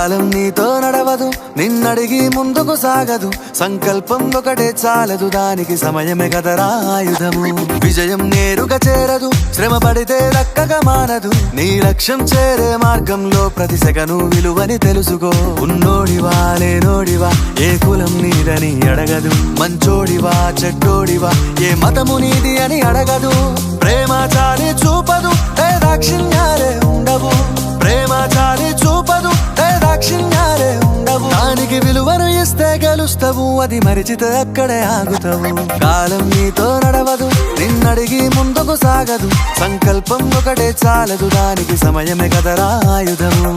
కాలం నీతో నడవదు, నిన్నడిగి ముందుకు సాగదు. సంకల్పం ఒకటే చాలదు, దానికి సమయమే కదరా ఆయుధము. విజయం నేరుగా చేరదు, శ్రమ పడితే దక్కగా మానదు. నీ లక్ష్యం చేరే మార్గంలో ప్రతి సెకను విలువని తెలుసుకో. ఉన్నోడివా లేనోడివా, ఏ కులం నీదని అడగదు. మంచోడివా చెడ్డోడివా, ఏ మతము నీది అని అడగదు. ప్రేమ చాలి చూపదు, దాక్షిణ్యాలే ఉండవు. ప్రేమ చాలి చూపదు, దాక్షిణ్యాలే ఉండవు. దానికి విలువను ఇస్తే గెలుస్తావు, అది మరిచితే అక్కడే ఆగుతావు. కాలం నీతో నడవదు, నిన్నడిగి ముందుకు సాగదు. సంకల్పం ఒకటే చాలదు, దానికి సమయమే కదరా ఆయుధము.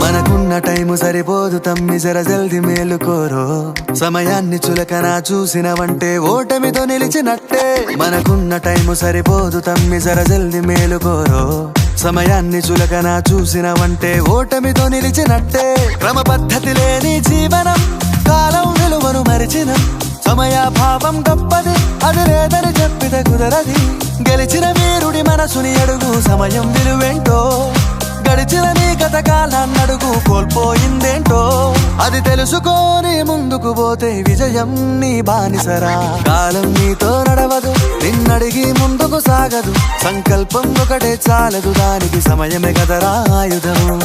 మనకున్న టైము సరిపోదు తమ్మి, జర జల్ది మేలుకోరో. సమయాన్ని చులకన చూసినవంటే ఓటమితో నిలిచినట్టే. మనకున్న టైము సరిపోదు తమ్మి, జర జల్ది మేలుకోరో. సమయాన్ని చులకన చూసినవంటే ఓటమితో నిలిచినట్టే. క్రమ పద్ధతి లేని జీవనం, కాలం విలువను మరిచిన. సమయాభావం గొప్పది, అది లేదని చెప్పితే కుదరది. గెలిచిన వీరుడి మనసుని అడుగు, సమయం విలువేంటో. గడిచిన నీ గత కాలాన్నడుగు, కోల్పోయిందేంటో. అది తెలుసుకొని ముందుకు పోతే విజయం నీ బానిసరా. కాలం నీతో నడవదు, నిన్నడిగి ముందుకు సాగదు. సంకల్పం ఒకటే చాలదు, దానికి సమయమే కదరా ఆయుధము.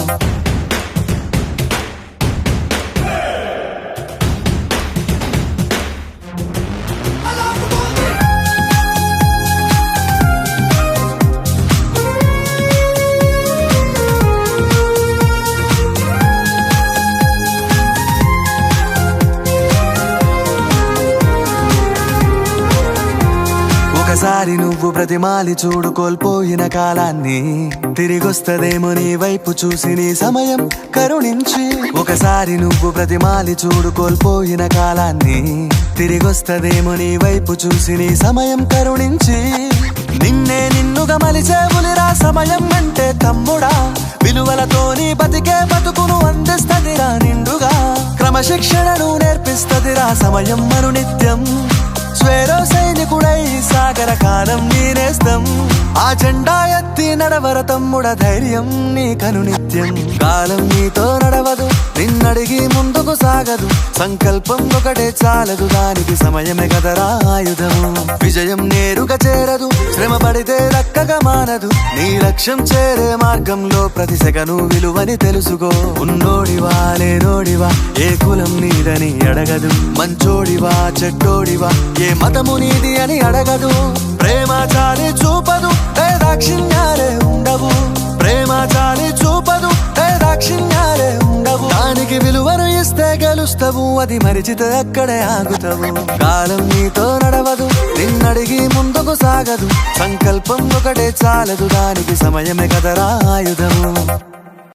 ఒకసారి నువ్వు ప్రతిమాలి చూడు కోల్పోయిన కాలాన్ని. తిరిగొస్తదేమో నీ వైపు చూసి నీ సమయం కరుణించి. ఒకసారి నువ్వు ప్రతిమాలి చూడు కోల్పోయిన కాలాన్ని. తిరిగొస్తదేమో నీ వైపు చూసి నీ సమయం కరుణించి. నిన్నే నిన్నుగా మలిచేవులిరా సమయం అంటే తమ్ముడా. విలువలతోని బతికే బతుకును అందిస్తదిరా నిండుగా. క్రమశిక్షణను నేర్పిస్తదిరా సమయం మరు నిత్యం. స్వేరో సైనికుడై సాగర కాలం నీనేస్తం. ఆ జెండా ఎత్తి నడవర తమ్ముడ, ధైర్యం నీ కను నిత్యం. కాలం నీతో నడవదు, నిన్నడిగి ముందుకు సాగదు. సంకల్పం ఒకటే చాలదు, దానికి సమయమే కదరా ఆయుధము. విజయం నేరుగా చేరదు, శ్రమ పడితే దక్కగా మానదు. నీ లక్ష్యం చేరే మార్గంలో ప్రతి సెకను విలువని తెలుసుకో. ఉన్నోడివా లేనోడివా, ఏ కులం నీదని అడగదు. మంచోడివా చెడ్డోడివా, ఏ మతము నీది అని అడగదు. ప్రేమ చాలి చూపదు, దాక్షిణ్యాలే ఉండవు. ప్రేమ చాలి చూపదు, దాక్షిణ్యాలే ఉండవు. దానికి విలువను ఇస్తే గెలుస్తావు, అది మరిచితే అక్కడే ఆగుతావు. కాలం నీతో నడవదు, నిన్నడిగి ముందుకు సాగదు. సంకల్పం ఒకటే చాలదు, దానికి సమయమే కదరా ఆయుధము.